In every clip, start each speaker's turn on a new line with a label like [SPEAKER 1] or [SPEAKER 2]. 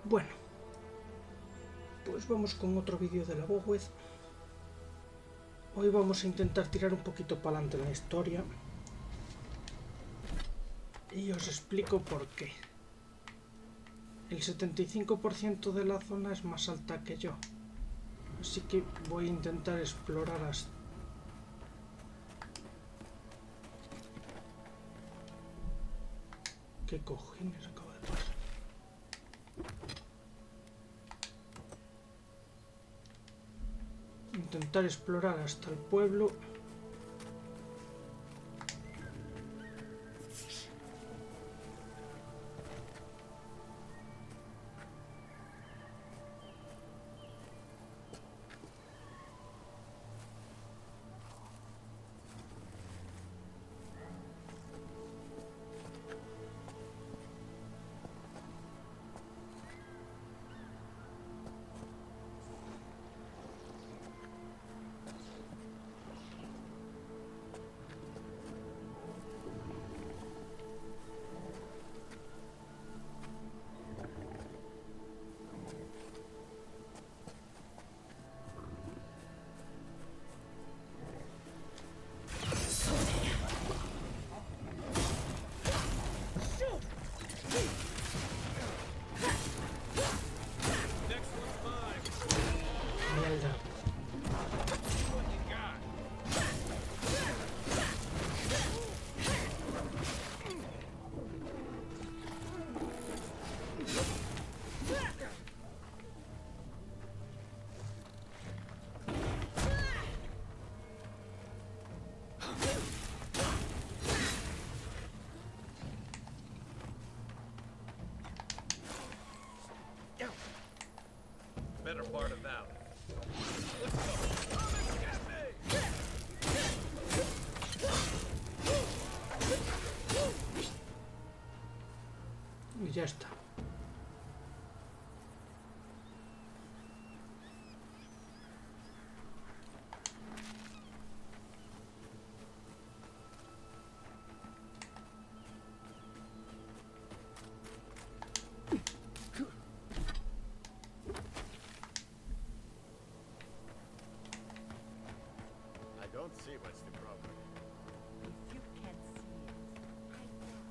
[SPEAKER 1] Bueno, pues vamos con otro vídeo de la Avowed. Hoy vamos a intentar tirar un poquito para adelante la historia y os explico por qué. El 75% de la zona es más alta que yo, así que voy a intentar explorar hasta... ¿Qué cojines acaba de pasar? Intentar explorar hasta el pueblo.
[SPEAKER 2] Better part of Avowed.
[SPEAKER 1] Y ya está.
[SPEAKER 2] See what's the problem.
[SPEAKER 3] If you can see it, I know.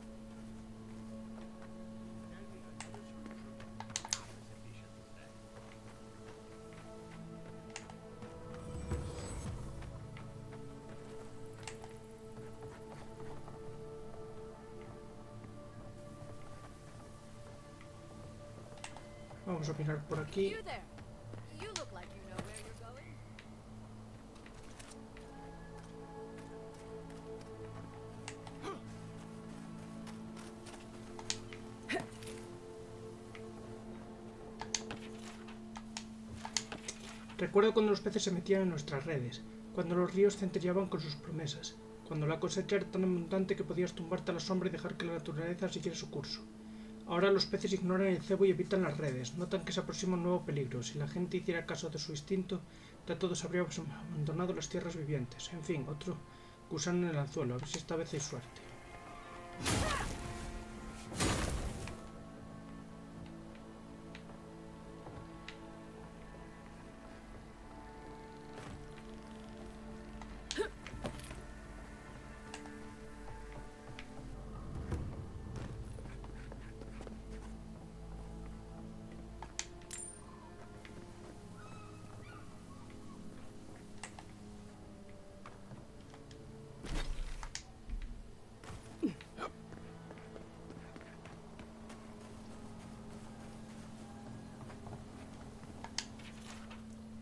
[SPEAKER 1] Vamos a mirar por aquí.
[SPEAKER 3] You there. You look like you know where you're going.
[SPEAKER 1] Recuerdo cuando los peces se metían en nuestras redes, cuando los ríos centelleaban con sus promesas, cuando la cosecha era tan abundante que podías tumbarte a la sombra y dejar que la naturaleza siguiera su curso. Ahora los peces ignoran el cebo y evitan las redes, notan que se aproxima un nuevo peligro. Si la gente hiciera caso de su instinto, ya todos habríamos abandonado las tierras vivientes. En fin, otro gusano en el anzuelo, a ver si esta vez hay suerte.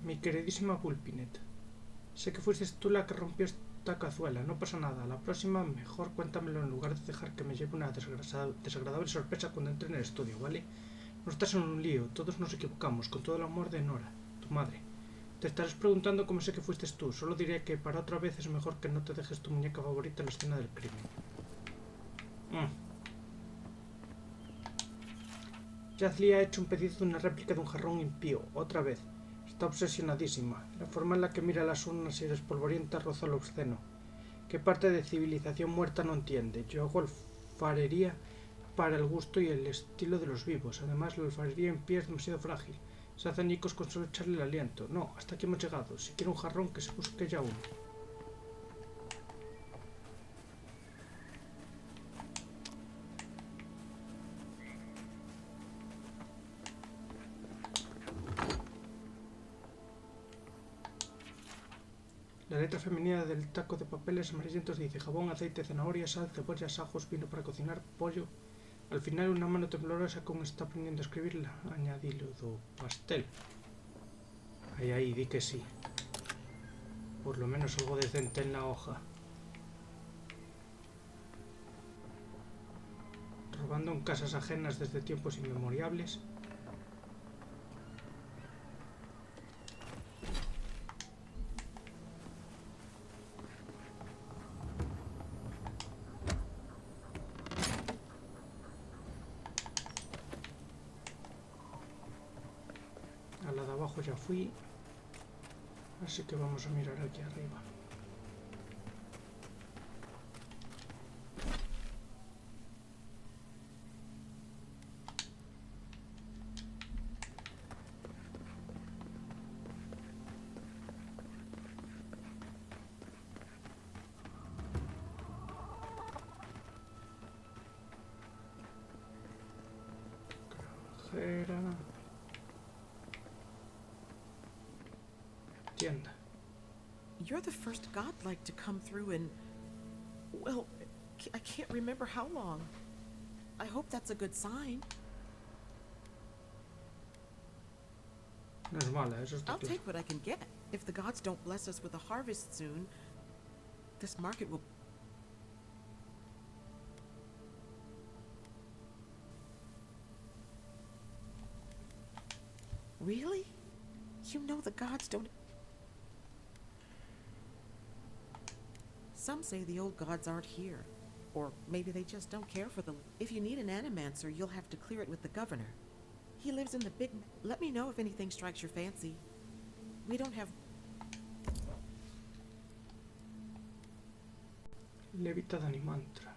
[SPEAKER 1] Mi queridísima Pulpinet, sé que fuiste tú la que rompió esta cazuela, no pasa nada, la próxima mejor cuéntamelo en lugar de dejar que me lleve una desagradable sorpresa cuando entre en el estudio, ¿vale? No estás en un lío, todos nos equivocamos, con todo el amor de Nora, tu madre. Te estarás preguntando cómo sé que fuiste tú, solo diré que para otra vez es mejor que no te dejes tu muñeca favorita en la escena del crimen. Yazli ha hecho un pedido de una réplica de un jarrón impío, otra vez. Está obsesionadísima. La forma en la que mira las urnas y despolvorienta roza lo obsceno. ¿Qué parte de civilización muerta no entiende? Yo hago alfarería para el gusto y el estilo de los vivos. Además, la alfarería en pie es demasiado frágil. Se hacen añicos con solo echarle el aliento. No, hasta aquí hemos llegado. Si quiere un jarrón, que se busque ya uno. La letra femenina del taco de papeles amarillentos dice: jabón, aceite, zanahoria, sal, cebollas, ajos, vino para cocinar, pollo. Al final, una mano temblorosa con está aprendiendo a escribirla. Añadilo do pastel. Ahí, di que sí. Por lo menos algo decente en la hoja. Robando en casas ajenas desde tiempos inmemoriales. A la de abajo ya fui. Así que vamos a mirar aquí arriba. Granjera. Tienda.
[SPEAKER 4] You're the first godlike to come through in, well, I can't remember how long. I hope that's a good sign.
[SPEAKER 1] No es mala, eso está
[SPEAKER 4] I'll
[SPEAKER 1] claro.
[SPEAKER 4] take what I can get. If the gods don't bless us with a harvest soon, this market will... Really? You know the gods don't... Some say the old gods aren't here. Or maybe they just don't care for the... If you need an animancer, you'll have to clear it with the governor. He lives in the big... Let me know if anything strikes your fancy. We don't have...
[SPEAKER 1] Levita de Animantra.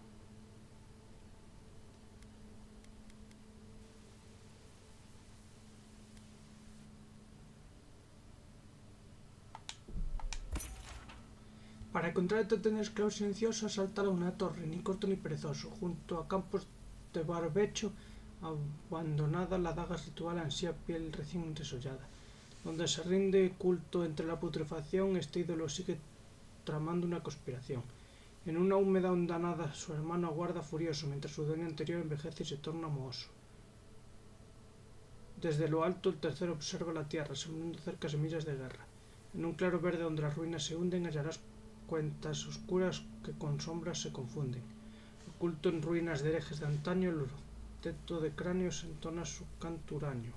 [SPEAKER 1] Para encontrar entretener esclavos silenciosos, saltar a una torre, ni corto ni perezoso, junto a campos de barbecho, abandonada la daga ritual ansía piel recién desollada, donde se rinde culto entre la putrefacción. Este ídolo sigue tramando una conspiración. En una húmeda hondanada, su hermano aguarda furioso, mientras su dueño anterior envejece y se torna mohoso. Desde lo alto, el tercero observa la tierra, sembrando cerca semillas de guerra. En un claro verde donde las ruinas se hunden, hallarás cuentas oscuras que con sombras se confunden. Oculto en ruinas de herejes de antaño, el teto de cráneos entona su canto huraño.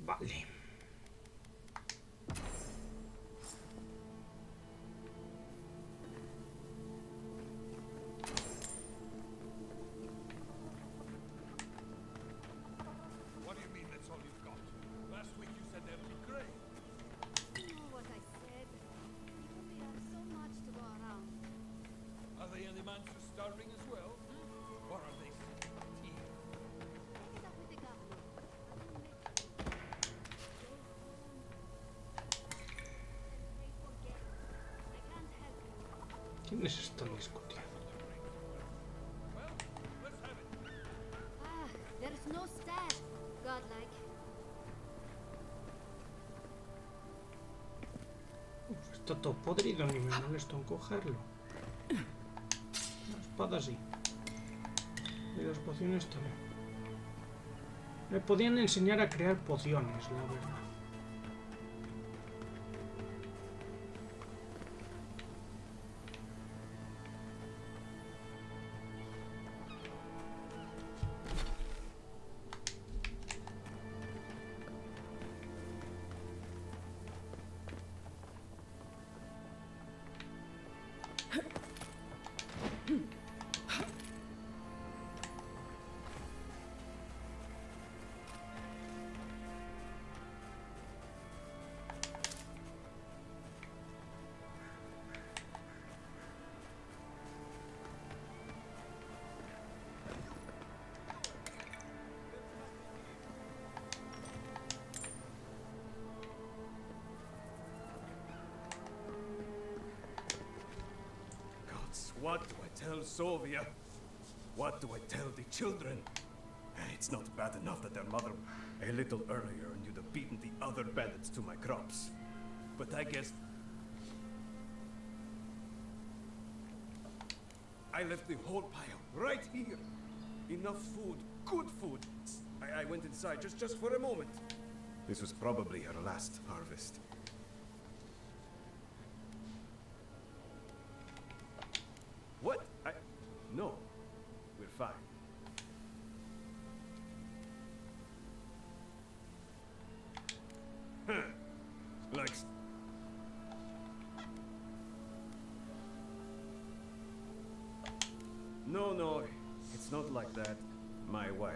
[SPEAKER 1] Vale.
[SPEAKER 2] What do you mean that's all you've got? Last week you said there'd be grain.
[SPEAKER 3] You know what I said. We have so much to go around.
[SPEAKER 2] Are the animals starving as well? Or are they sick of tea?
[SPEAKER 3] Take it up with the governor. They forget. I can't help you.
[SPEAKER 1] ¿Quiénes están discutiendo?
[SPEAKER 2] Well, let's have it.
[SPEAKER 3] Ah, there's no stash. Godlike.
[SPEAKER 1] Está todo podrido, ni me molesto en cogerlo. La espada sí. Y las pociones también. Me podían enseñar a crear pociones, la verdad.
[SPEAKER 5] What do I tell Sylvia? What do I tell the children? It's not bad enough that their mother a little earlier and you'd have beaten the other bandits to my crops. But I guess I left the whole pile right here. Enough food, good food. I went inside just for a moment. This was probably her last harvest. What? No. We're fine. Huh. Like... No, it's not like that. My wife,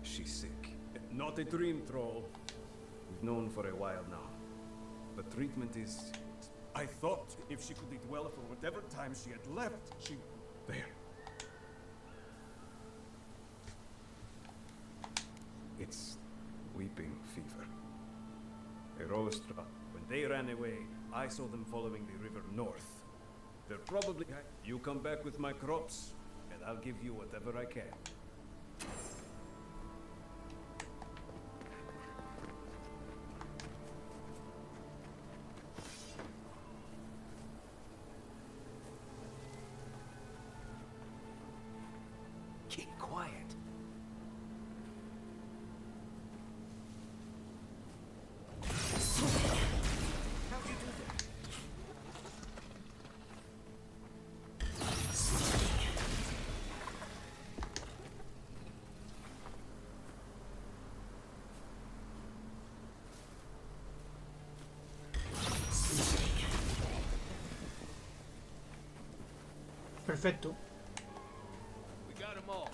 [SPEAKER 5] she's sick. Not a dream troll. We've known for a while now. But treatment is... I thought if she could eat well for whatever time she had left, she... There. It's weeping fever. A rose drop. When they ran away, I saw them following the river north. They're probably... You come back with my crops, and I'll give you whatever I can. Keep quiet. How'd you do that?
[SPEAKER 1] Perfecto.
[SPEAKER 2] We got them all.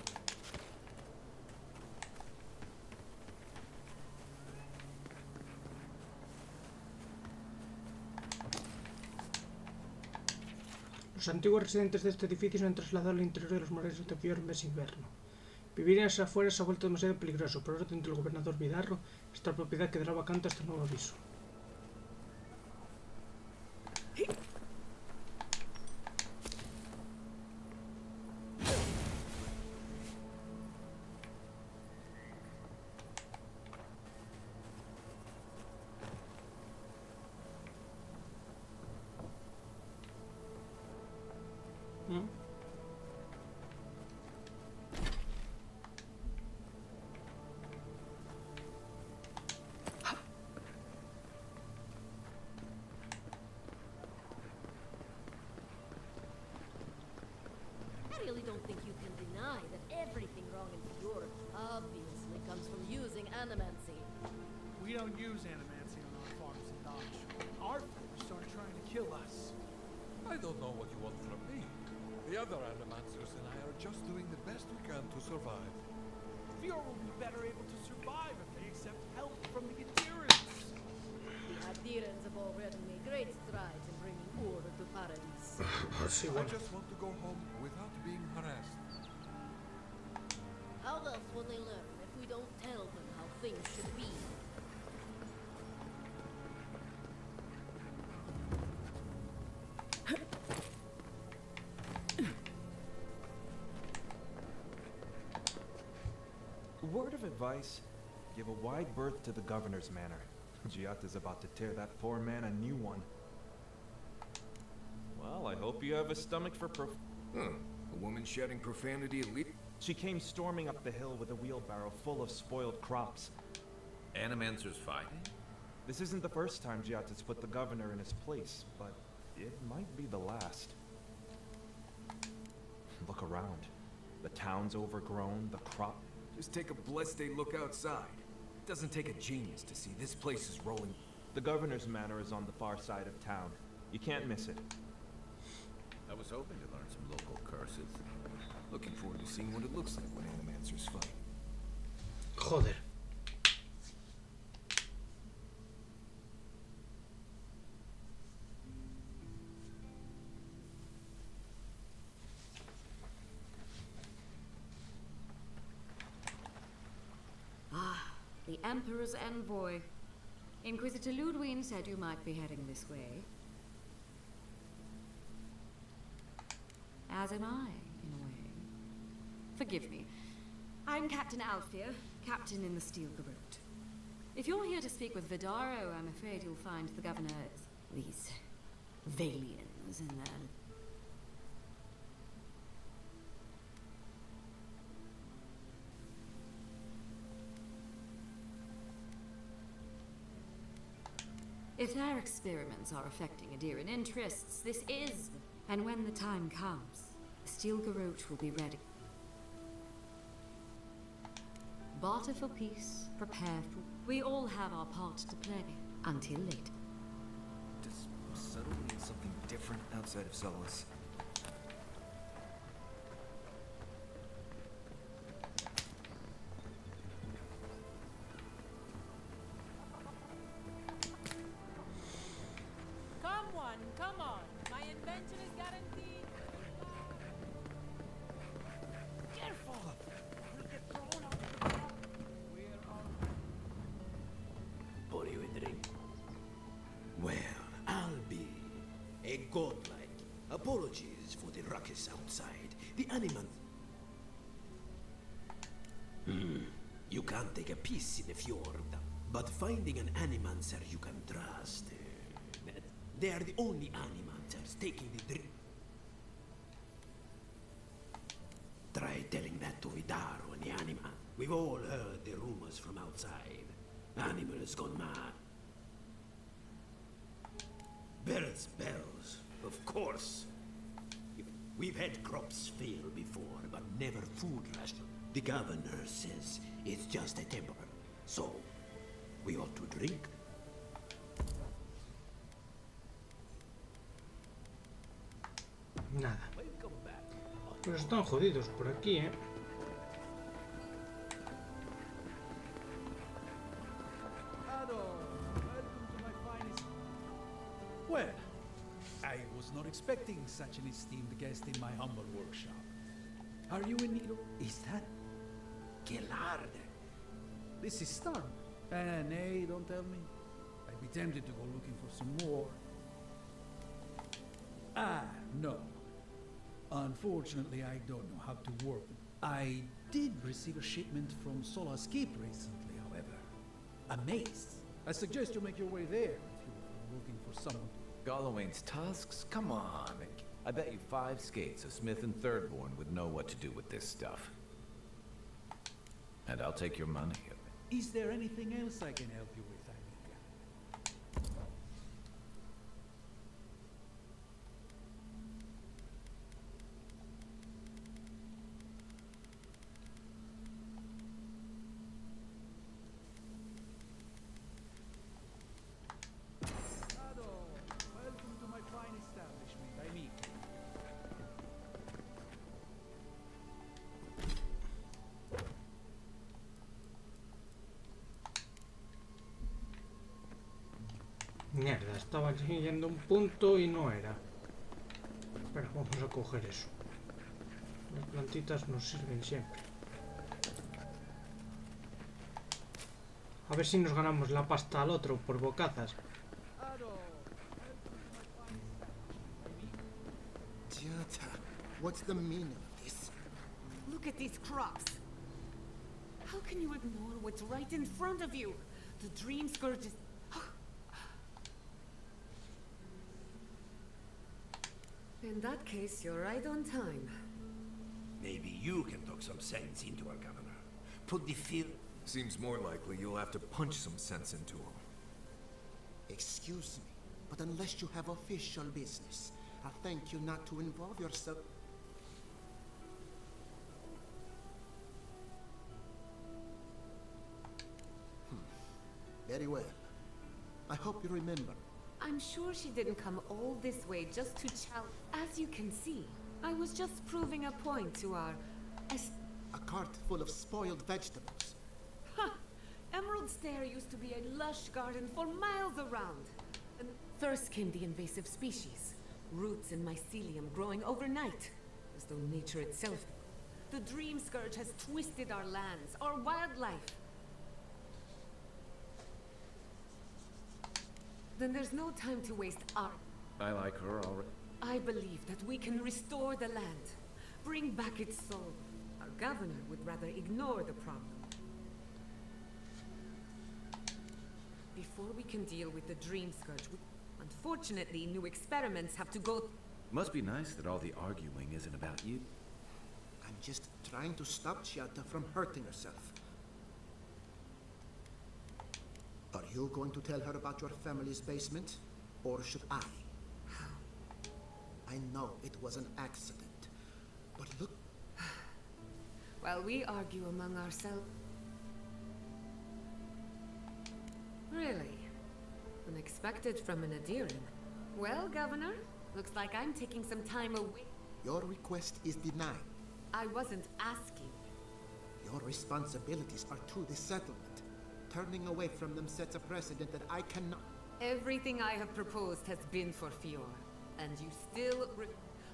[SPEAKER 1] Los antiguos residentes de este edificio se han trasladado al interior de los murales de peor mes invierno. Vivir en las afueras se ha vuelto demasiado peligroso. Por orden del gobernador Vidarro, esta propiedad quedará vacante hasta nuevo aviso.
[SPEAKER 6] I really don't think you can deny that everything wrong in Fjord obviously comes from using animancy.
[SPEAKER 7] We don't use animancy on our farms in Dodge. Our folks are trying to kill us.
[SPEAKER 2] I don't know what you want from me. The other animancers and I are just doing the best we can to survive.
[SPEAKER 7] Fjord will be better able to survive if they accept help from the Adherents.
[SPEAKER 6] The Adherents have already made great strides in bringing order to Paradise.
[SPEAKER 1] Sí,
[SPEAKER 2] I
[SPEAKER 1] bueno.
[SPEAKER 2] just want to go home without being harassed.
[SPEAKER 6] How else will they learn if we don't tell them how things should be?
[SPEAKER 8] Word of advice, give a wide berth to the governor's manor. Giatta's about to tear that poor man a new one. Well, I hope you have a stomach for
[SPEAKER 9] A woman shouting profanity at least.
[SPEAKER 8] She came storming up the hill with a wheelbarrow full of spoiled crops.
[SPEAKER 9] Animancers fighting?
[SPEAKER 8] This isn't the first time Giatta's put the governor in his place, but it might be the last. Look around. The town's overgrown, the crop...
[SPEAKER 9] Just take a blessed day look outside. It doesn't take a genius to see this place is rolling.
[SPEAKER 8] The governor's manor is on the far side of town. You can't miss it.
[SPEAKER 9] I was hoping to learn some local curses. Looking forward to seeing what it looks like when animancers fight.
[SPEAKER 1] Joder.
[SPEAKER 10] The Emperor's envoy. Inquisitor Ludwig said you might be heading this way. as am I, in a way. Forgive me. I'm Captain Alfir, captain in the Steel Garrote. If you're here to speak with Vidaro, I'm afraid you'll find the governor these Valians in there. If their experiments are affecting Adirian interests, this is, and when the time comes, the Steel Garrote will be ready. Barter for peace, prepare for... We all have our part to play, until later.
[SPEAKER 8] Does subtle mean something different outside of Solace?
[SPEAKER 11] Come on. My invention is guaranteed. Careful! We'll get thrown out of the car. We're all...
[SPEAKER 12] Pour you a drink. Well, I'll be a godlike. Apologies for the ruckus outside. The animal... You can't take a piece in the fjord, but finding an animancer you can trust... They are the only animancers taking the drink. Try telling that to Vidaro and the anima. We've all heard the rumors from outside. Animals gone mad. Birds, bells, of course. We've had crops fail before, but never food ration. The governor says it's just a temper. So, we ought to drink.
[SPEAKER 1] Nada. Pues están jodidos por aquí, ¿eh?
[SPEAKER 7] Well, I was not expecting such an esteemed guest in my humble workshop. Are you in need of... Is that... Gelard? This is Storm. Nay, don't tell me. I'd be tempted to go looking for some more. No. Unfortunately, I don't know how to work. I did receive a shipment from Sola's Keep recently, however. A mace. I suggest you make your way there if you're looking for someone.
[SPEAKER 9] Galloway's tusks? Come on. I bet you 5 skates of Smith and Thirdborn would know what to do with this stuff. And I'll take your money.
[SPEAKER 7] Is there anything else I can help you with, Amiga? Welcome to my fine establishment, Amiga.
[SPEAKER 1] Mierda, estaba yendo a un punto y no era. Pero vamos a coger eso. Las plantitas nos sirven siempre. A ver si nos ganamos la pasta al otro por bocazas.
[SPEAKER 12] Jota, what's the meaning of this?
[SPEAKER 11] Look at these crops. How can you ignore what's right in front of you? The dream scourge is...
[SPEAKER 6] In that case, you're right on time.
[SPEAKER 12] Maybe you can talk some sense into our governor. Put the fear...
[SPEAKER 8] Seems more likely you'll have to punch some sense into him.
[SPEAKER 12] Excuse me, but unless you have official business, I thank you not to involve yourself... Very well. I hope you remember.
[SPEAKER 6] I'm sure she didn't come all this way just to As you can see, I was just proving a point to our...
[SPEAKER 12] A cart full of spoiled vegetables.
[SPEAKER 6] Ha! Emerald Stair used to be a lush garden for miles around. And first came the invasive species. Roots and mycelium growing overnight, as though nature itself... The Dream Scourge has twisted our lands, our wildlife. Then there's no time to waste our...
[SPEAKER 9] I like her already.
[SPEAKER 6] I believe that we can restore the land, bring back its soul. Our governor would rather ignore the problem. Before we can deal with the Dream Scourge, unfortunately, new experiments have to go...
[SPEAKER 9] Must be nice that all the arguing isn't about you.
[SPEAKER 12] I'm just trying to stop Giatta from hurting herself. Are you going to tell her about your family's basement? Or should I? I know it was an accident, but look...
[SPEAKER 6] While we argue among ourselves... Really? Unexpected from an Adiran. Well, Governor, looks like I'm taking some time away.
[SPEAKER 12] Your request is denied.
[SPEAKER 6] I wasn't asking.
[SPEAKER 12] Your responsibilities are to the settlement. Turning away from them sets a precedent that I cannot...
[SPEAKER 6] Everything I have proposed has been for Fior, and you still...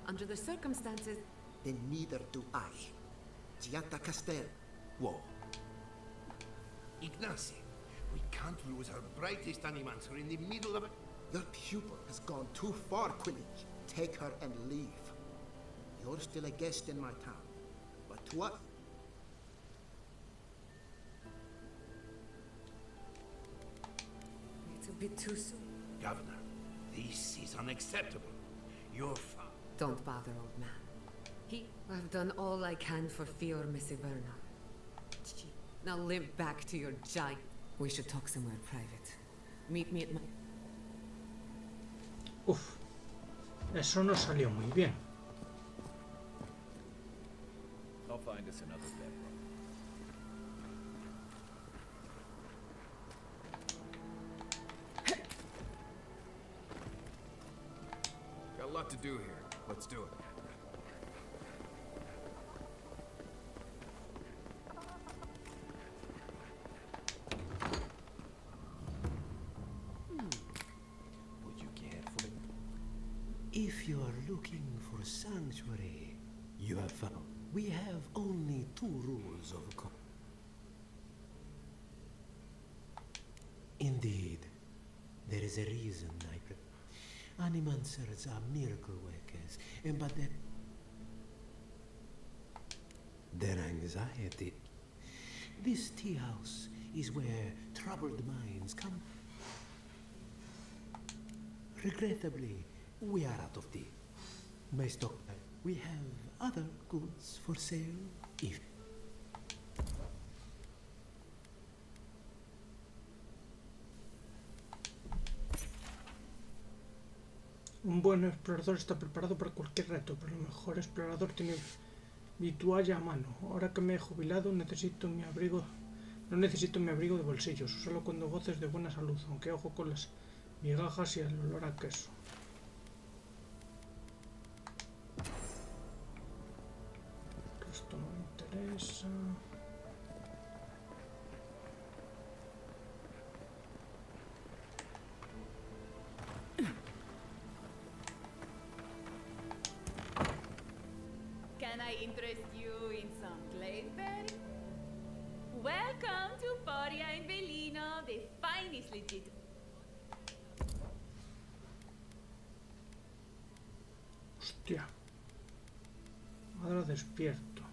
[SPEAKER 6] Under the circumstances...
[SPEAKER 12] Then neither do I. Giatta Castel. Whoa.
[SPEAKER 13] Ignacy, we can't lose our brightest animancer in the middle of a...
[SPEAKER 12] Your pupil has gone too far, Quidditch. Take her and leave. You're still a guest in my town. But what?
[SPEAKER 6] It's a bit too soon.
[SPEAKER 13] Governor, this is unacceptable. Your father...
[SPEAKER 6] Don't bother, old man. I've done all I can for Fior, Miss Iverna. Now limp back to your giant... We should talk somewhere private. Meet me at my...
[SPEAKER 1] Uf, eso no salió muy bien.
[SPEAKER 9] I'll find us another bed.
[SPEAKER 5] Got a lot to do here. Let's do it.
[SPEAKER 12] If you are looking for sanctuary, you have found. We have only 2 rules of Indeed, there is a reason Animancers are miracle workers, and but their anxiety. This tea house is where troubled minds come. Regrettably, we are out of tea. My stock. We have other goods for sale if...
[SPEAKER 1] Un buen explorador está preparado para cualquier reto, pero el mejor explorador tiene mi toalla a mano. Ahora que me he jubilado, no necesito mi abrigo de bolsillos, solo cuando goces de buena salud, aunque ojo con las migajas y el olor a queso. Esto no me interesa.
[SPEAKER 11] Can I interest you in some glazeberry? Welcome to Foria in Bellino, the finest legit.
[SPEAKER 1] Hostia. Ahora despierto.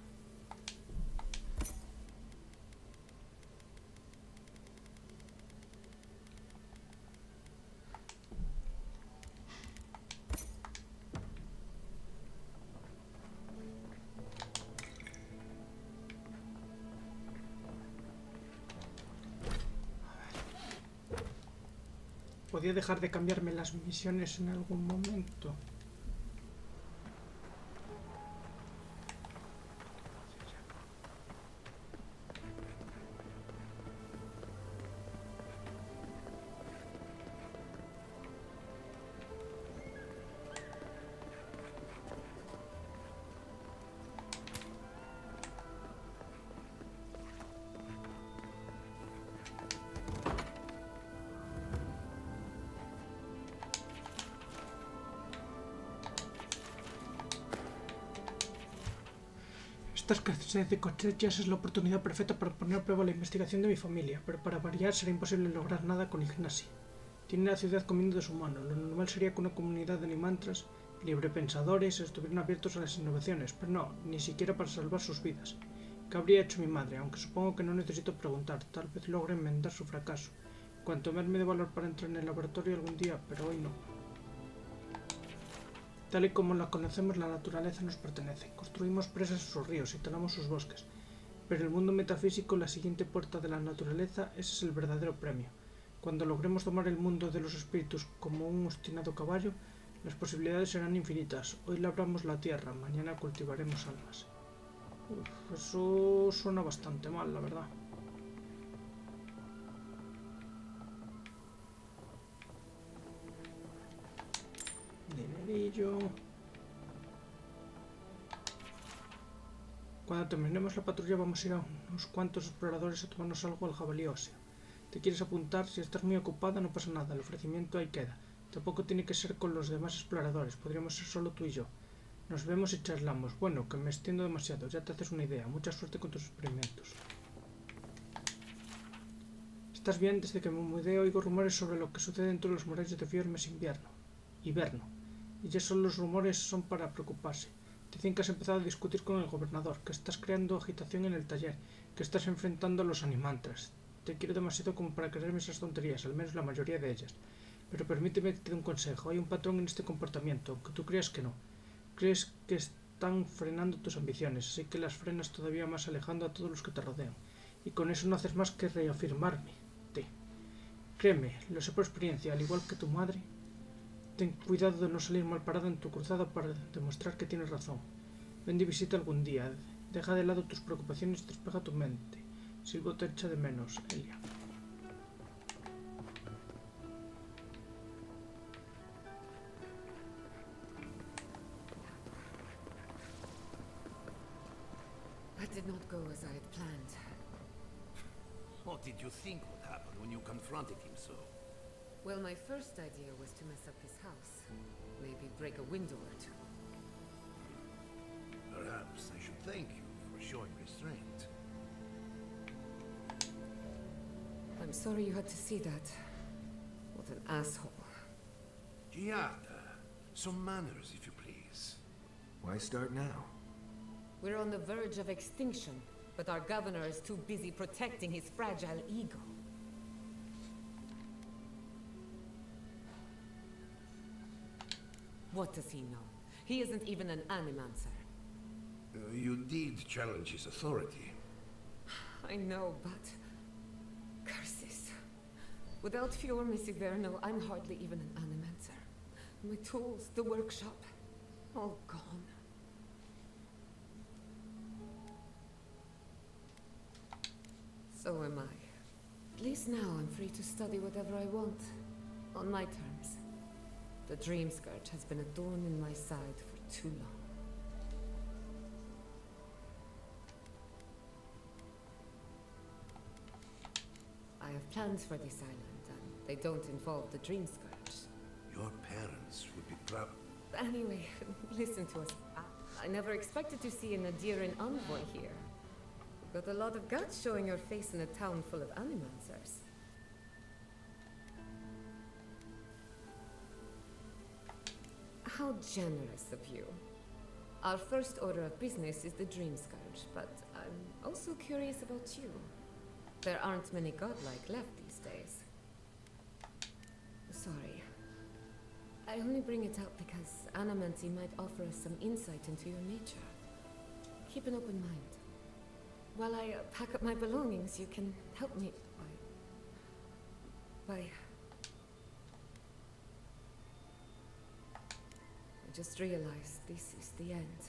[SPEAKER 1] ¿Podía dejar de cambiarme las misiones en algún momento? Esta escasez de cosechas es la oportunidad perfecta para poner a prueba la investigación de mi familia, pero para variar será imposible lograr nada con Ignacy. Tiene la ciudad comiendo de su mano. Lo normal sería que una comunidad de animantras librepensadores estuvieron abiertos a las innovaciones, pero no, ni siquiera para salvar sus vidas. ¿Qué habría hecho mi madre? Aunque supongo que no necesito preguntar, tal vez logre enmendar su fracaso. Cuanto más me dé valor para entrar en el laboratorio algún día, pero hoy no. Tal y como la conocemos, la naturaleza nos pertenece. Construimos presas en sus ríos y talamos sus bosques. Pero el mundo metafísico, la siguiente puerta de la naturaleza, ese es el verdadero premio. Cuando logremos tomar el mundo de los espíritus como un obstinado caballo, las posibilidades serán infinitas. Hoy labramos la tierra, mañana cultivaremos almas. Eso suena bastante mal, la verdad. Dinerillo. Cuando terminemos la patrulla vamos a ir a unos cuantos exploradores a tomarnos algo al jabalí óseo. ¿Te quieres apuntar? Si estás muy ocupada no pasa nada, el ofrecimiento ahí queda. Tampoco tiene que ser con los demás exploradores, podríamos ser solo tú y yo. Nos vemos y charlamos. Bueno, que me extiendo demasiado, ya te haces una idea. Mucha suerte con tus experimentos. ¿Estás bien? Desde que me mudé oigo rumores sobre lo que sucede entre los murallas de Fiormes Hiberno. Y ya solo los rumores son para preocuparse. Dicen que has empezado a discutir con el gobernador, que estás creando agitación en el taller, que estás enfrentando a los animantras. Te quiero demasiado como para creerme esas tonterías, al menos la mayoría de ellas. Pero permíteme que te dé un consejo. Hay un patrón en este comportamiento, aunque tú creas que no. Crees que están frenando tus ambiciones, así que las frenas todavía más alejando a todos los que te rodean. Y con eso no haces más que reafirmarme. Créeme, lo sé por experiencia, al igual que tu madre. Ten cuidado de no salir mal parada en tu cruzada para demostrar que tienes razón. Ven de visita algún día. Deja de lado tus preocupaciones y despeja tu mente. Silvo te echa de menos, Elia.
[SPEAKER 6] That did not go as I had planned.
[SPEAKER 13] What did you think would happen when you confronted him so?
[SPEAKER 6] Well, my first idea was to mess up his house. Maybe break a window or two.
[SPEAKER 13] Perhaps I should thank you for showing restraint.
[SPEAKER 6] I'm sorry you had to see that. What an asshole.
[SPEAKER 13] Giada, some manners, if you please.
[SPEAKER 8] Why start now?
[SPEAKER 6] We're on the verge of extinction, but our governor is too busy protecting his fragile ego. What does he know? He isn't even an animancer.
[SPEAKER 13] You did challenge his authority.
[SPEAKER 6] I know, but... curses. Without Fiormes Hiberno, I'm hardly even an animancer. My tools, the workshop, all gone. So am I. At least now I'm free to study whatever I want. On my terms. The dream scourge has been a thorn in my side for too long. I have plans for this island, and they don't involve the dream scourge.
[SPEAKER 13] Your parents would be proud.
[SPEAKER 6] Anyway, listen to us. I never expected to see an Adiran envoy here. Got a lot of guts showing your face in a town full of animancers. How generous of you. Our first order of business is the Dream Scourge, but I'm also curious about you. There aren't many godlike left these days. Sorry. I only bring it up because Anamancy might offer us some insight into your nature. Keep an open mind. While I pack up my belongings, you can help me by... I just realized this is the end.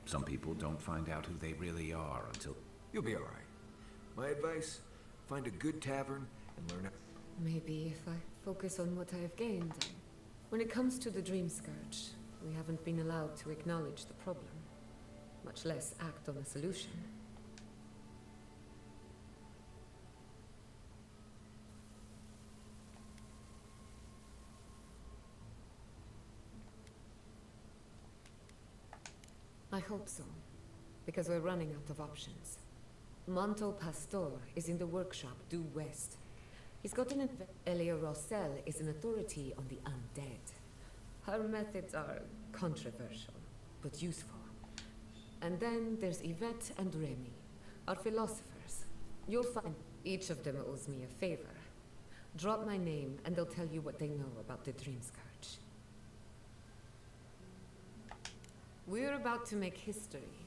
[SPEAKER 9] Some people don't find out who they really are until...
[SPEAKER 8] You'll be alright. My advice, find a good tavern and learn...
[SPEAKER 6] Maybe if I focus on what I have gained. When it comes to the Dream Scourge, we haven't been allowed to acknowledge the problem, much less act on a solution. I hope so, because we're running out of options. Monto Pastor is in the workshop due west. He's got an Elia Rossell is an authority on the undead. Her methods are controversial, but useful. And then there's Yvette and Remy, our philosophers. You'll find each of them owes me a favor. Drop my name and they'll tell you what they know about the Dream Scourge. We're about to make history.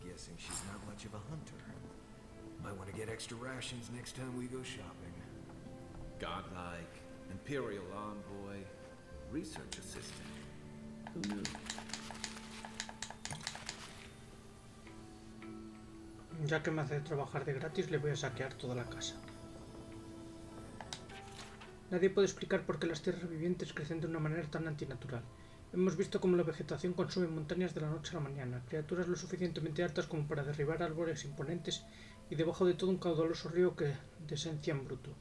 [SPEAKER 14] Guessing she's not much of a hunter. Might want to get extra rations next time we go shopping.
[SPEAKER 9] Godlike, Imperial envoy, research assistant. Who knew?
[SPEAKER 1] Ya que me hace trabajar de gratis, le voy a saquear toda la casa. Nadie puede explicar por qué las tierras vivientes crecen de una manera tan antinatural. Hemos visto cómo la vegetación consume montañas de la noche a la mañana, criaturas lo suficientemente altas como para derribar árboles imponentes y debajo de todo un caudaloso río que de esencia en bruto.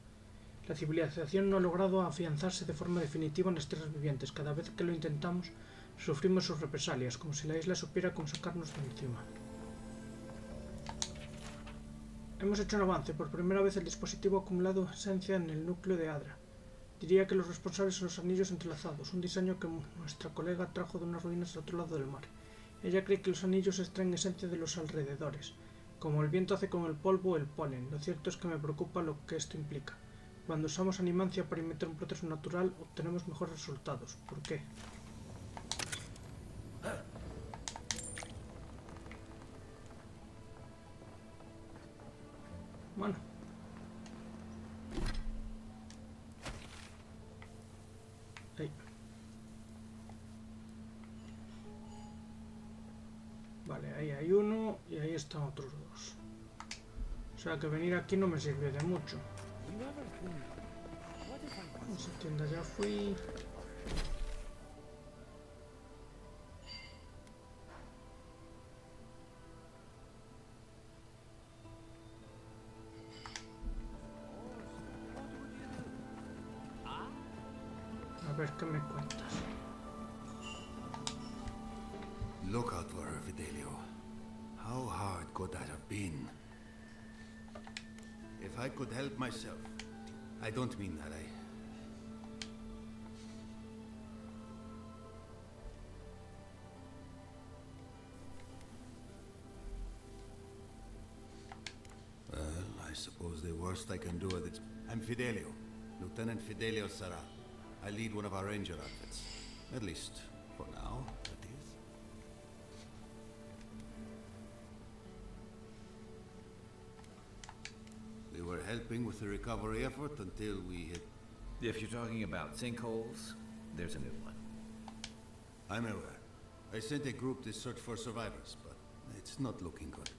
[SPEAKER 1] La civilización no ha logrado afianzarse de forma definitiva en las tierras vivientes. Cada vez que lo intentamos, sufrimos sus represalias, como si la isla supiera cómo sacarnos de encima. Hemos hecho un avance. Por primera vez el dispositivo ha acumulado esencia en el núcleo de Adra. Diría que los responsables son los anillos entrelazados, un diseño que nuestra colega trajo de unas ruinas al otro lado del mar. Ella cree que los anillos extraen esencia de los alrededores, como el viento hace con el polvo o el polen. Lo cierto es que me preocupa lo que esto implica. Cuando usamos animancia para imitar un proceso natural, obtenemos mejores resultados. ¿Por qué? Bueno. Ahí. Vale, ahí hay uno y ahí están otros dos. O sea que venir aquí no me sirve de mucho. Esa tienda ya fui. A ver qué me cuentas.
[SPEAKER 12] Look out for her, Fidelio. How hard could that have been? If I could help myself. I don't mean that, Well, I suppose the worst I can do at it. I'm Fidelio. Lieutenant Fidelio Sarra. I lead one of our ranger outfits. At least, for now, that is. We were helping with the recovery effort until we hit...
[SPEAKER 9] If you're talking about sinkholes, there's a new one.
[SPEAKER 12] I'm aware. I sent a group to search for survivors, but it's not looking good.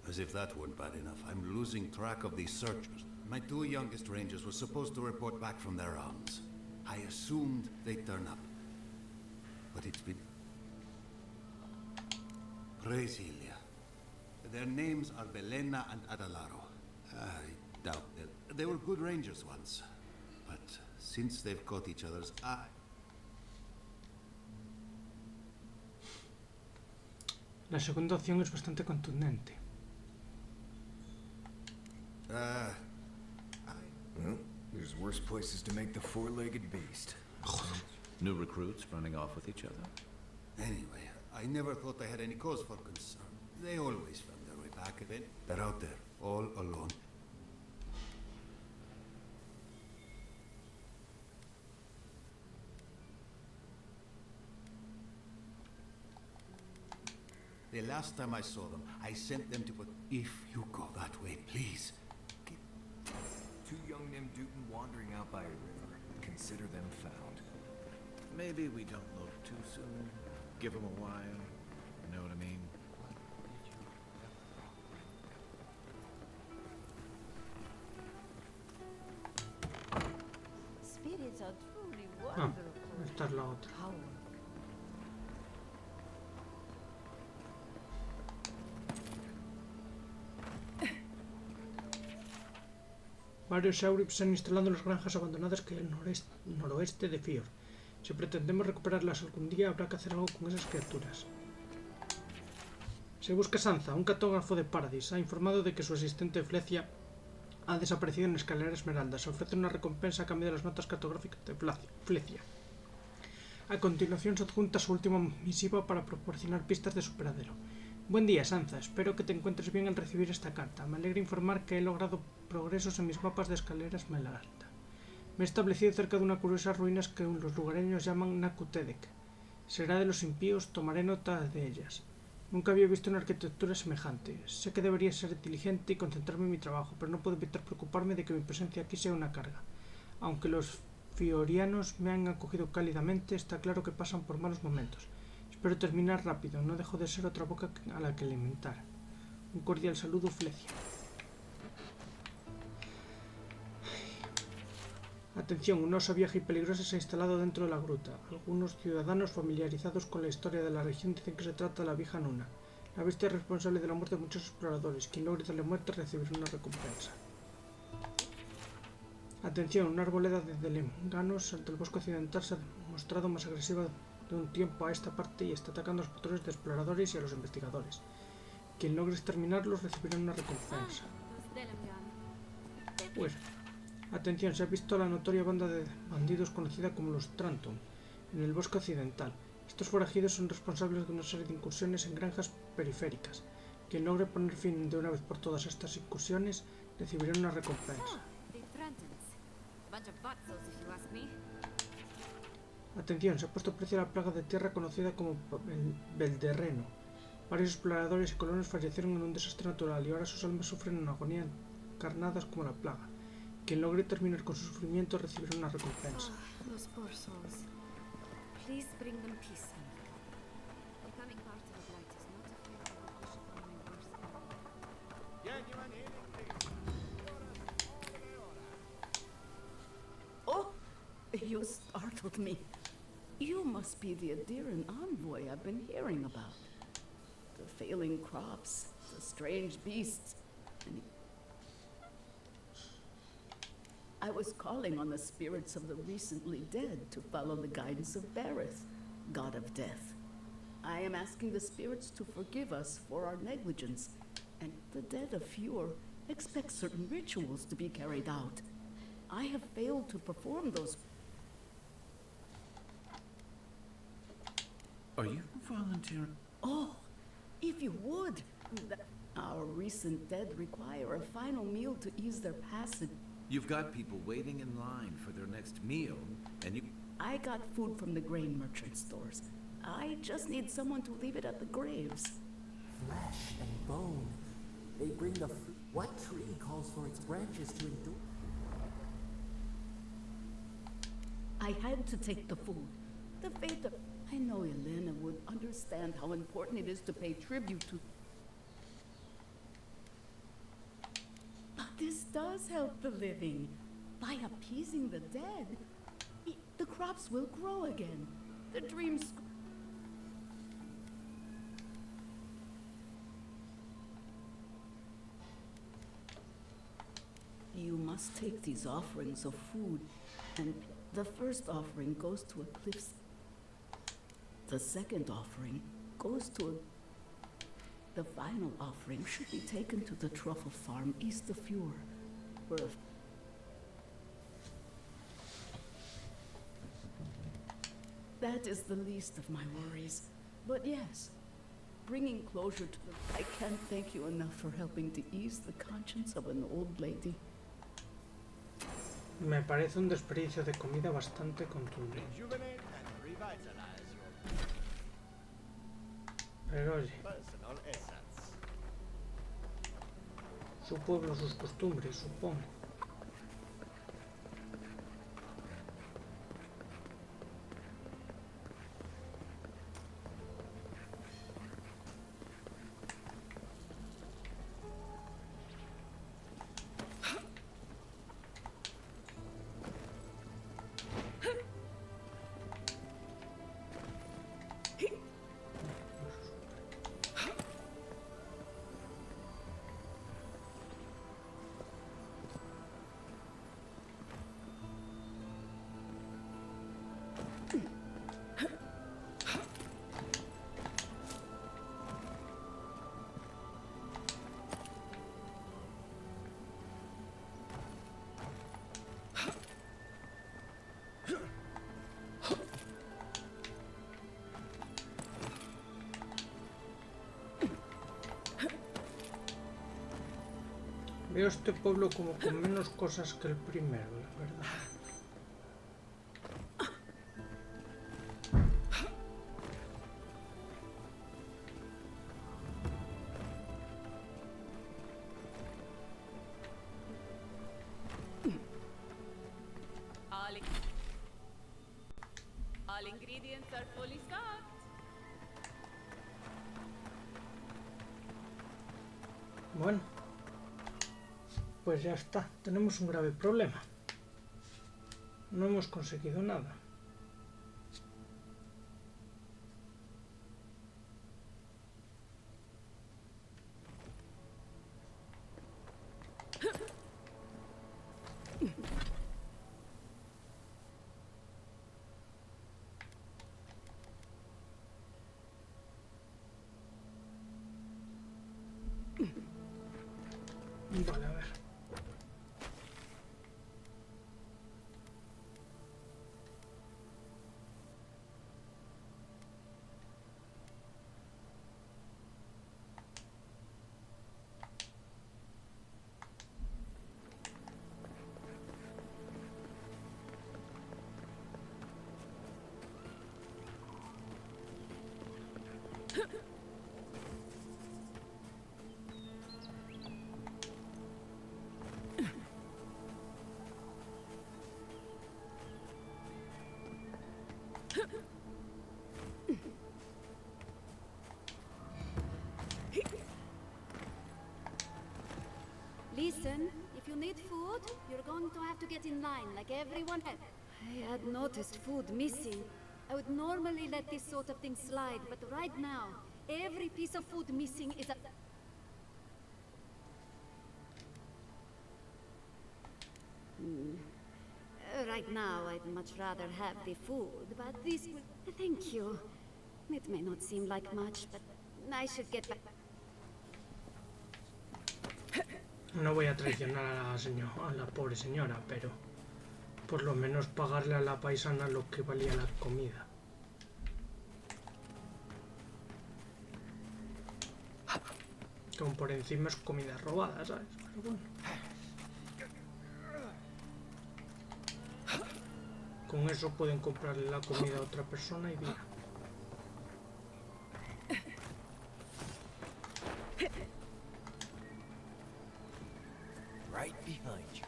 [SPEAKER 12] As if that weren't bad enough, I'm losing track of these searchers. My two youngest rangers were supposed to report back from their rounds. I assumed they'd turn up. But it's been... Brasilia. Their names are Belena and Adalaro. I doubt it. They were good rangers once. But since they've caught each other's eye...
[SPEAKER 1] La segunda opción es bastante contundente.
[SPEAKER 14] Well, there's worse places to make the four-legged beast.
[SPEAKER 9] New recruits running off with each other?
[SPEAKER 12] Anyway, I never thought they had any cause for concern. They always found their way back again. They're out there, all alone. The last time I saw them, I sent them to put... If you go that way, please.
[SPEAKER 14] Two young Nemdutin wandering out by a river. Consider them found.
[SPEAKER 9] Maybe we don't look too soon. Give them a while. You know what I mean?
[SPEAKER 3] Spirits are truly
[SPEAKER 1] Ah,
[SPEAKER 3] wonderful.
[SPEAKER 1] esta es la otra. Varios Shaurip se han instalado en las granjas abandonadas que hay al noroeste de Fior. Si pretendemos recuperarlas algún día, habrá que hacer algo con esas criaturas. Se busca Sansa, un cartógrafo de Paradis. Ha informado de que su asistente Flecia ha desaparecido en Escalera Esmeralda. Se ofrece una recompensa a cambio de las notas cartográficas de Flecia. A continuación se adjunta su última misiva para proporcionar pistas de su paradero. Buen día, Sansa. Espero que te encuentres bien al recibir esta carta. Me alegra informar que he logrado progresos en mis mapas de Escalera Esmeralda. Me he establecido cerca de una curiosa ruinas que los lugareños llaman Nakutedek. Será de los impíos, tomaré nota de ellas. Nunca había visto una arquitectura semejante. Sé que debería ser diligente y concentrarme en mi trabajo, pero no puedo evitar preocuparme de que mi presencia aquí sea una carga. Aunque los fiorianos me han acogido cálidamente, está claro que pasan por malos momentos. Espero terminar rápido, no dejo de ser otra boca a la que alimentar. Un cordial saludo, Flecia. Atención, una osa vieja y peligrosa se ha instalado dentro de la gruta. Algunos ciudadanos familiarizados con la historia de la región dicen que se trata de la vieja Nuna, la bestia responsable de la muerte de muchos exploradores. Quien logre darle muerte recibirá una recompensa. Atención, una arboleda de delenganos ante el bosque occidental se ha mostrado más agresiva de un tiempo a esta parte y está atacando a los patrones de exploradores y a los investigadores. Quien logre exterminarlos recibirá una recompensa. Pues, atención, se ha visto a la notoria banda de bandidos conocida como los Tranton en el bosque occidental. Estos forajidos son responsables de una serie de incursiones en granjas periféricas. Quien logre poner fin de una vez por todas a estas incursiones recibirá una recompensa. Atención, se ha puesto precio a la plaga de tierra conocida como el Belderreno. Varios exploradores y colonos fallecieron en un desastre natural y ahora sus almas sufren una agonía encarnadas como la plaga. Quien logre terminar con su sufrimiento recibirá una recompensa.
[SPEAKER 10] Los poor souls. Please bring them peace. Becoming part of the blight is not a favor that wish upon my worst enemy.
[SPEAKER 15] Oh, you startled me. You must be the Adiran envoy I've been hearing about. The failing crops, the strange beasts, and I was calling on the spirits of the recently dead to follow the guidance of Bareth, god of death. I am asking the spirits to forgive us for our negligence, and the dead of Fjord expect certain rituals to be carried out. I have failed to perform those.
[SPEAKER 9] Are you volunteering?
[SPEAKER 15] Oh, if you would. Our recent dead require a final meal to ease their passage.
[SPEAKER 9] You've got people waiting in line for their next meal, and you...
[SPEAKER 15] I got food from the grain merchant stores. I just need someone to leave it at the graves.
[SPEAKER 16] Flesh and bone. They bring the fruit. What tree calls for its branches to endure?
[SPEAKER 15] I had to take the food. The fate of... I know Elena would understand how important it is to pay tribute to... But this does help the living. By appeasing the dead, the crops will grow again. The dreams... You must take these offerings of food, and the first offering goes to a cliff's... The second offering goes to a... The final offering should be taken to the truffle farm east of Fjord, where... That is the least of my worries. But yes, bringing closure to the... I can't thank you enough for helping to ease the conscience of an old lady.
[SPEAKER 1] Me parece un desperdicio de comida bastante contundente. Pero oye, su pueblo, sus costumbres, supongo. Veo este pueblo como con menos cosas que el primero, la verdad.
[SPEAKER 11] All ingredients are fully stocked.
[SPEAKER 1] Bueno, pues ya está. Tenemos un grave problema. No hemos conseguido nada. Vale, a ver.
[SPEAKER 3] Listen, if you need food, you're going to have to get in line like everyone else. I had noticed food missing. I would normally let this sort of thing slide, but right now, every piece of food missing is a... Right now, I'd much rather have the food, but this will... Thank you. It may not seem like much, but I should get back...
[SPEAKER 1] No voy a traicionar a la pobre señora, pero por lo menos pagarle a la paisana lo que valía la comida. Como por encima es comida robada, ¿sabes? Pero bueno. Con eso pueden comprarle la comida a otra persona y bien.
[SPEAKER 13] Right behind you.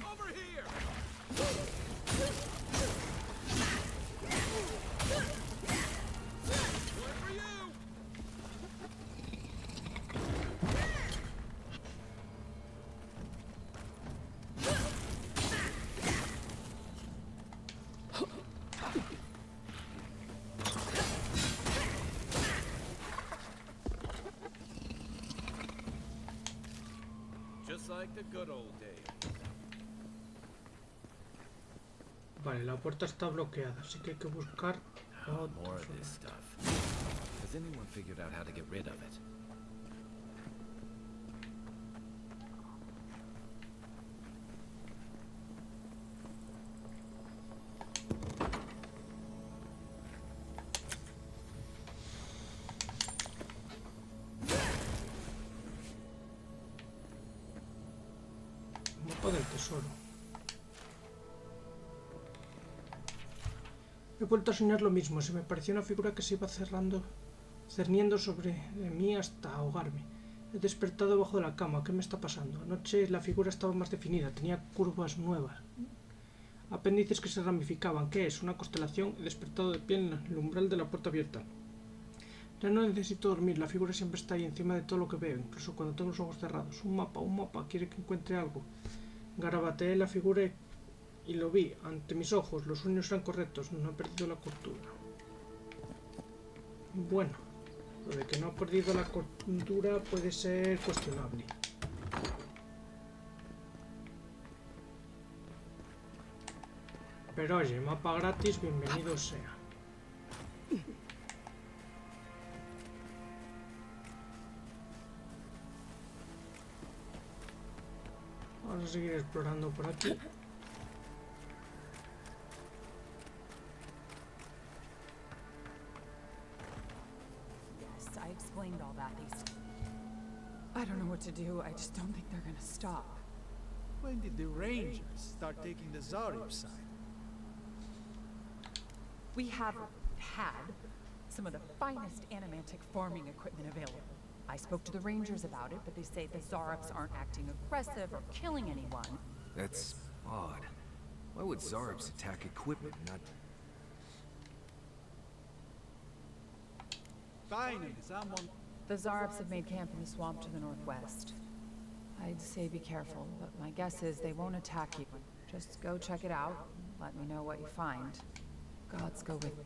[SPEAKER 2] Over here! One for you! Just like the good old days.
[SPEAKER 1] Vale, la puerta está bloqueada, así que hay que buscar
[SPEAKER 9] More
[SPEAKER 1] otra
[SPEAKER 9] of this
[SPEAKER 1] zona.
[SPEAKER 9] stuff. Has anyone figured out how to get rid of it?
[SPEAKER 1] Mapa del tesoro. He vuelto a soñar lo mismo. Se me pareció una figura que se iba cerniendo sobre mí hasta ahogarme. He despertado bajo de la cama. ¿Qué me está pasando? Anoche la figura estaba más definida. Tenía curvas nuevas. Apéndices que se ramificaban. ¿Qué es? ¿Una constelación? He despertado de pie en el umbral de la puerta abierta. Ya no necesito dormir. La figura siempre está ahí encima de todo lo que veo, incluso cuando tengo los ojos cerrados. Un mapa. Quiere que encuentre algo. Garabateé la figura y lo vi ante mis ojos. Los sueños eran correctos. No he perdido la cordura. Bueno, lo de que no ha perdido la cordura puede ser cuestionable. Pero oye, mapa gratis, bienvenido sea. Vamos a seguir explorando por aquí.
[SPEAKER 17] I don't know what to do. I just don't think they're gonna stop.
[SPEAKER 7] When did the Rangers start taking the Zarib side?
[SPEAKER 17] We have had some of the finest animantic farming equipment available. I spoke to the Rangers about it, but they say the Zaribs aren't acting aggressive or killing anyone.
[SPEAKER 14] That's odd. Why would Zaribs attack equipment, not...
[SPEAKER 7] Finally, someone...
[SPEAKER 17] The Zaribs have made camp in the swamp to the northwest. I'd say be careful, but my guess is they won't attack you. Just go check it out, and let me know what you find. Gods go with you.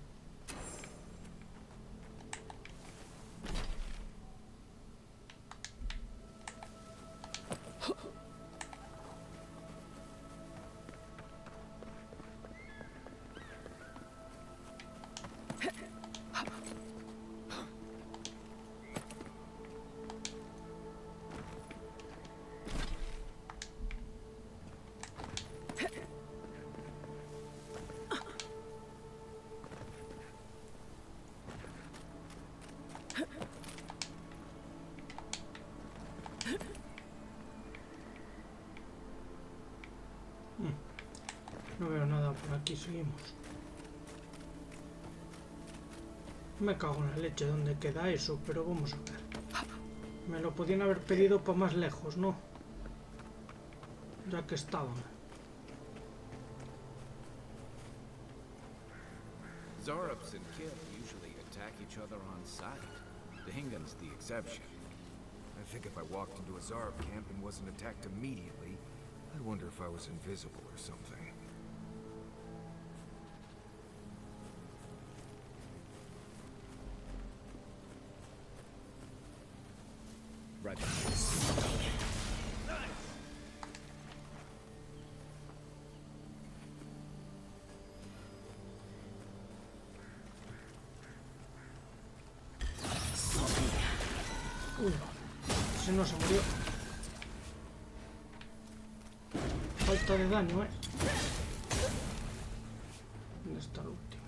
[SPEAKER 1] No veo nada por aquí, seguimos. Me cago en la leche donde queda eso, pero vamos a ver. Me lo podían haber pedido para más lejos, ¿no? Ya que estaban.
[SPEAKER 9] Zaribs and Kip usually attack each other on sight. The Hingan's the exception.
[SPEAKER 14] I think if I walked into a Zarib camp and wasn't attacked immediately, I wonder if I was invisible or something.
[SPEAKER 9] Roger.
[SPEAKER 1] Uy, ese no se murió. Falta de daño, ¿Dónde está el último?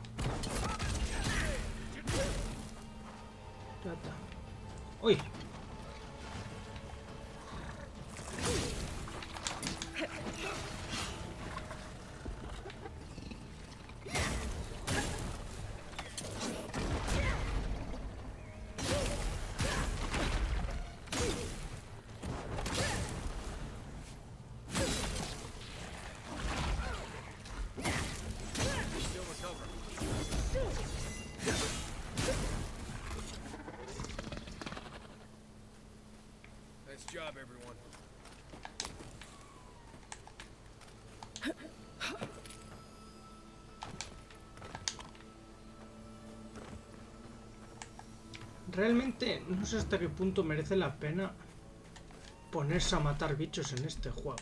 [SPEAKER 1] Ya está. ¡Uy!
[SPEAKER 9] Nice job, everyone.
[SPEAKER 1] Realmente no sé hasta qué punto merece la pena ponerse a matar bichos en este juego.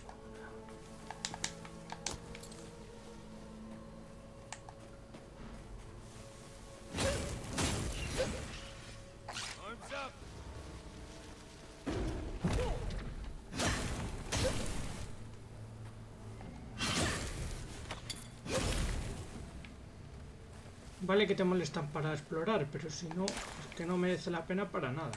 [SPEAKER 1] Vale que te molestan para explorar, pero si no, es que no merece la pena para nada.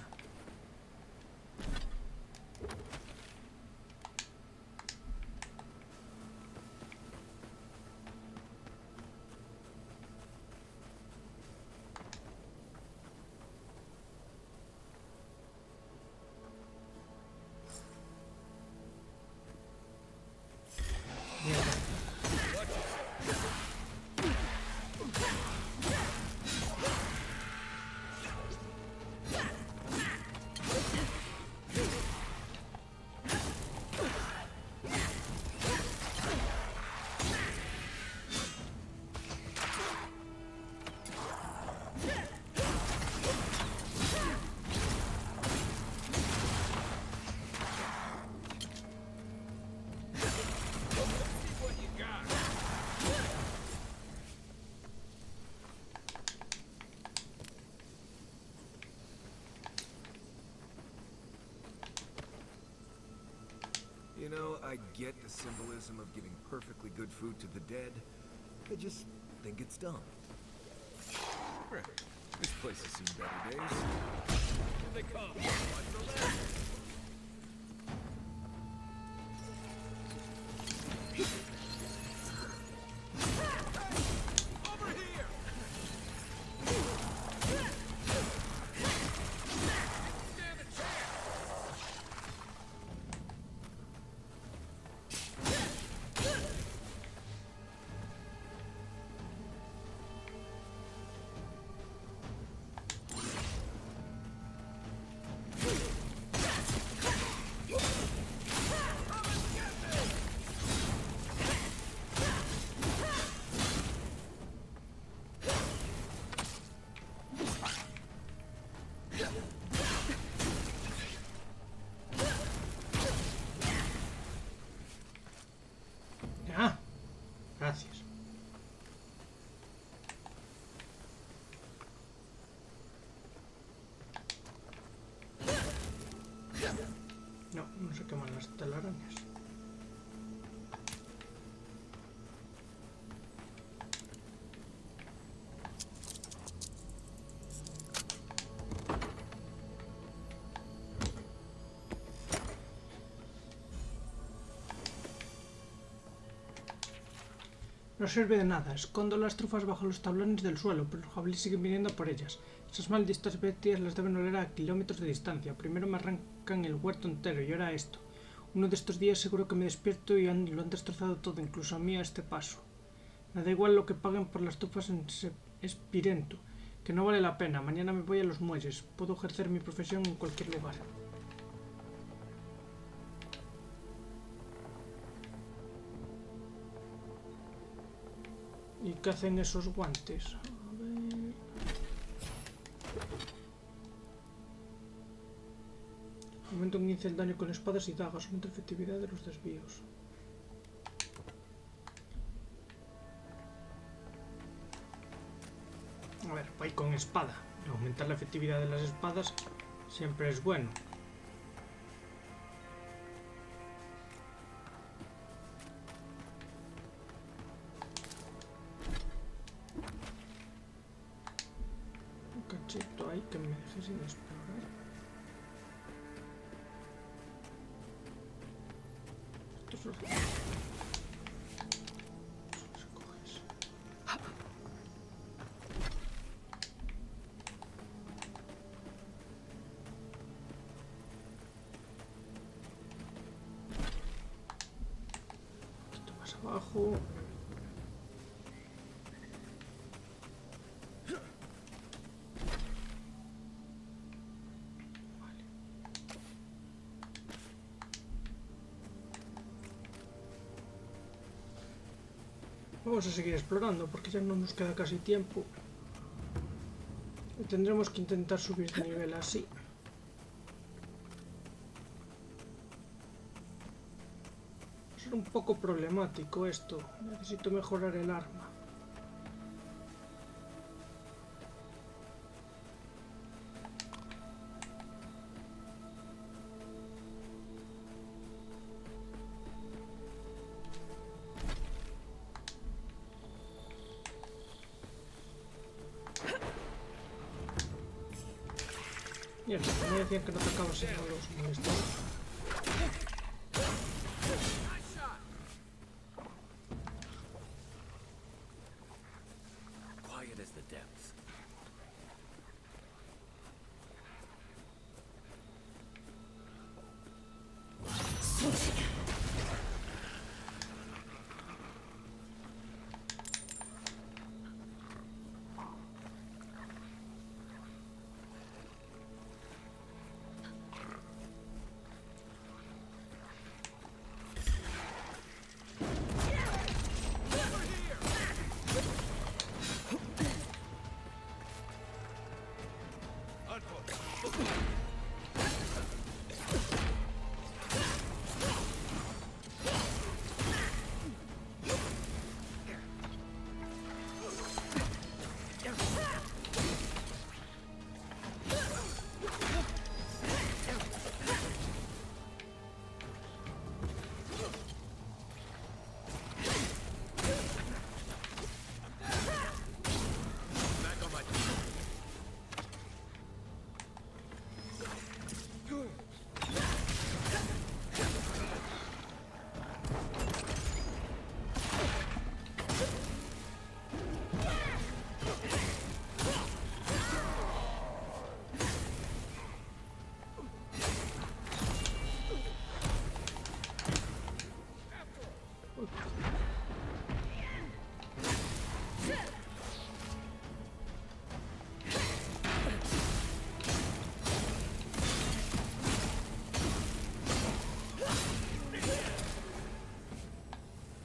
[SPEAKER 14] You know, I get the symbolism of giving perfectly good food to the dead. I just think it's dumb.
[SPEAKER 9] This place has seen better days. Here they come. Watch the left.
[SPEAKER 1] No sirve de nada. Escondo las trufas bajo los tablones del suelo, pero los jabalíes siguen viniendo por ellas. Esas malditas bestias las deben oler a kilómetros de distancia. Primero me arrancan el huerto entero y ahora esto. Uno de estos días seguro que me despierto y lo han destrozado todo, incluso a mí a este paso. Me da igual lo que paguen por las trufas en Espirento, que no vale la pena. Mañana me voy a los muelles. Puedo ejercer mi profesión en cualquier lugar. ¿Y qué hacen esos guantes? A ver... Aumento en 15 el daño con espadas y dagas. Aumenta la efectividad de los desvíos. A ver, voy con espada. Aumentar la efectividad de las espadas siempre es bueno. Un cachito ahí que me deje sin explorar. Esto es lo que... abajo. Vale. Vamos a seguir explorando porque ya no nos queda casi tiempo. Y tendremos que intentar subir de nivel así. Un poco problemático esto. Necesito mejorar el arma. Mierda, me decían que no atacaba si no los molestaba.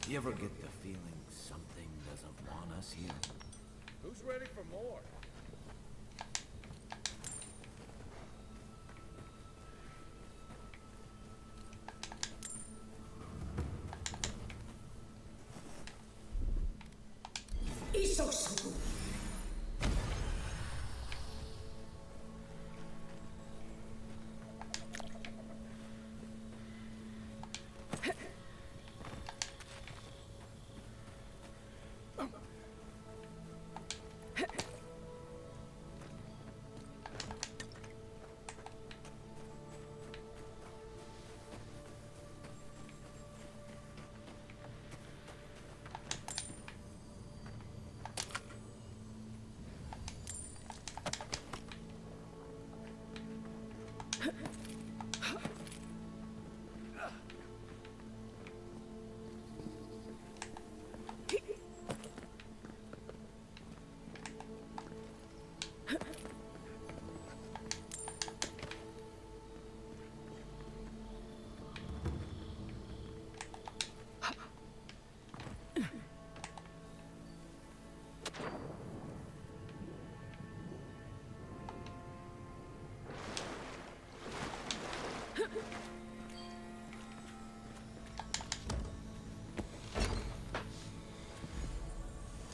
[SPEAKER 12] You ever get the feeling something doesn't want us here?
[SPEAKER 2] Who's ready for more?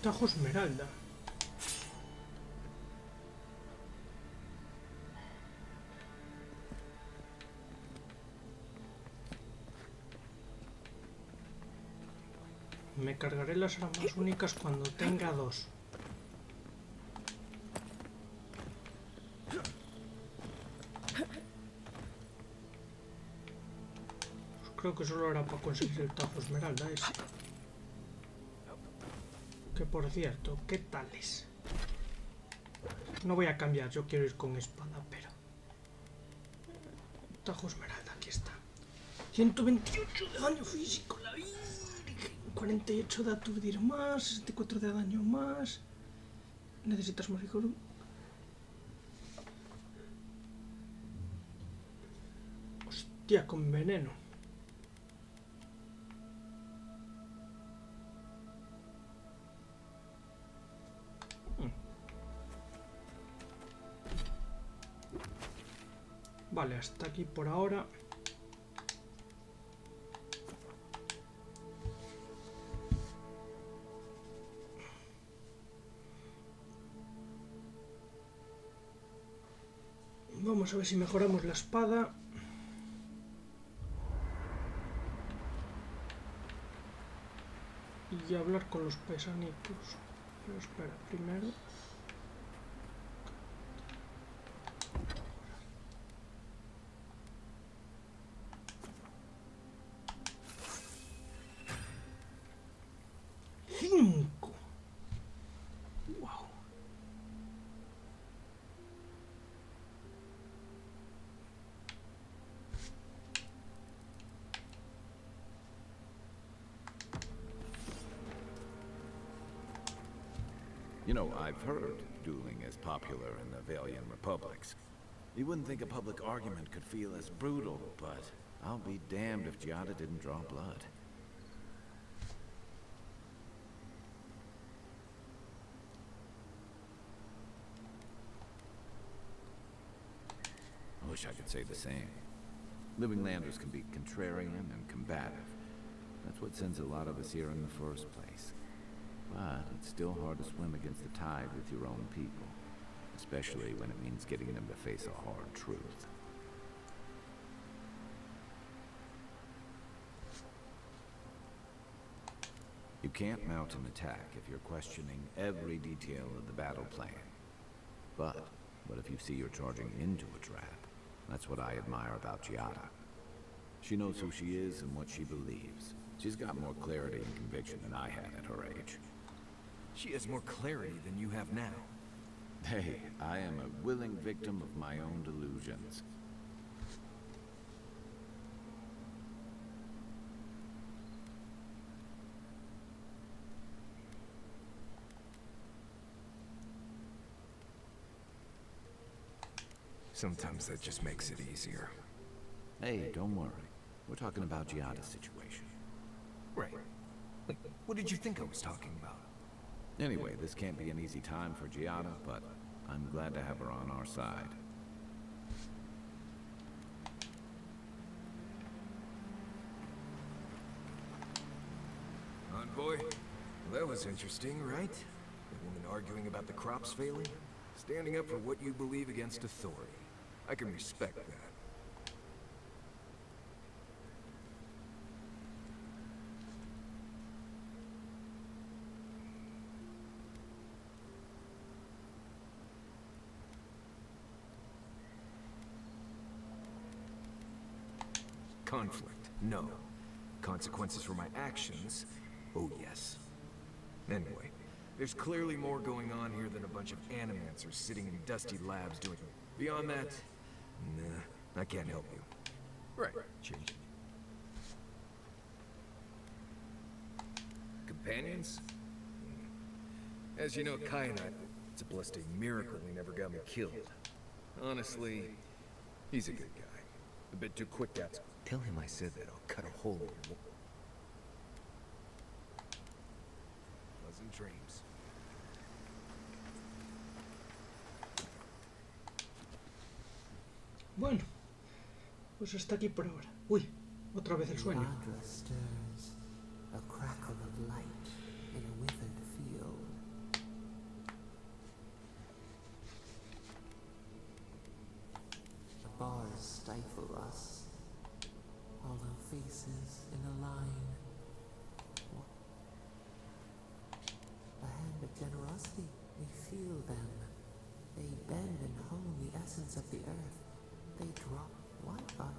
[SPEAKER 1] Tajo esmeralda. Me cargaré las armas únicas cuando tenga 2. Pues creo que solo era para conseguir el tajo esmeralda ese. Que por cierto, ¿qué tal es? No voy a cambiar, yo quiero ir con espada, pero... Tajo esmeralda, aquí está. 128 de daño físico, la virgen. 48 de aturdir más, 64 de daño más. Necesitas más vigor. Hostia, con veneno. Vale, hasta aquí por ahora. Vamos a ver si mejoramos la espada. Y hablar con los paisanitos. Pero espera, primero...
[SPEAKER 9] You know, I've heard dueling is popular in the Valian republics. You wouldn't think a public argument could feel as brutal, but I'll be damned if Giada didn't draw blood. I wish I could say the same. Living landers can be contrarian and combative. That's what sends a lot of us here in the first place. But it's still hard to swim against the tide with your own people, especially when it means getting them to face a hard truth. You can't mount an attack if you're questioning every detail of the battle plan. But what if you see you're charging into a trap? That's what I admire about Giada. She knows who she is and what she believes. She's got more clarity and conviction than I had at her age.
[SPEAKER 14] She has more clarity than you have now.
[SPEAKER 9] Hey, I am a willing victim of my own delusions.
[SPEAKER 14] Sometimes that just makes it easier.
[SPEAKER 9] Hey, don't worry. We're talking about Giada's situation.
[SPEAKER 14] Right. Like, what did you think I was talking about?
[SPEAKER 9] Anyway, this can't be an easy time for Giada, but I'm glad to have her on our side.
[SPEAKER 14] Envoy? Well, that was interesting, right? The woman arguing about the crops failing? Standing up for what you believe against authority. I can respect that. Conflict, no. Consequences for my actions, oh yes. Anyway, there's clearly more going on here than a bunch of animancers sitting in dusty labs doing... Beyond that, nah, I can't help you. Right, change. Companions? As you know, Kai and I, it's a blessed miracle he never got me killed. Honestly, he's a good guy. A bit too quick to... Tell him I said that, I'll cut a hole in your... Pleasant dreams.
[SPEAKER 1] Bueno, pues hasta aquí por ahora. Uy, otra vez el sueño.
[SPEAKER 16] Stirs, a crackle of light in a withered field. stifle us. Hollow faces in a line. A hand of generosity, we feel them. They bend and hone the essence of the earth. They drop. What are...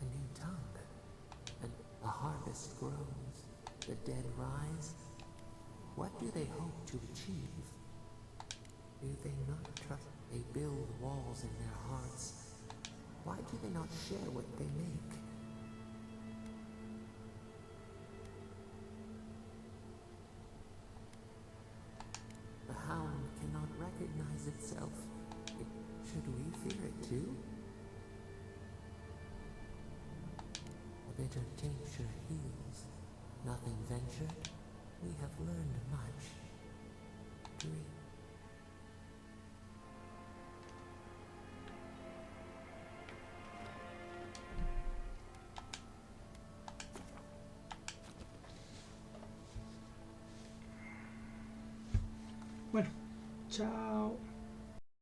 [SPEAKER 16] A new tongue. And a harvest grows. The dead rise. What do they hope to achieve? Do they not trust? They build walls in their hearts. Why do they not share what they make? The hound cannot recognize itself. Should we fear it too? A bitter tincture heals. Nothing ventured. We have learned much. Breathe.
[SPEAKER 1] Bueno, chao.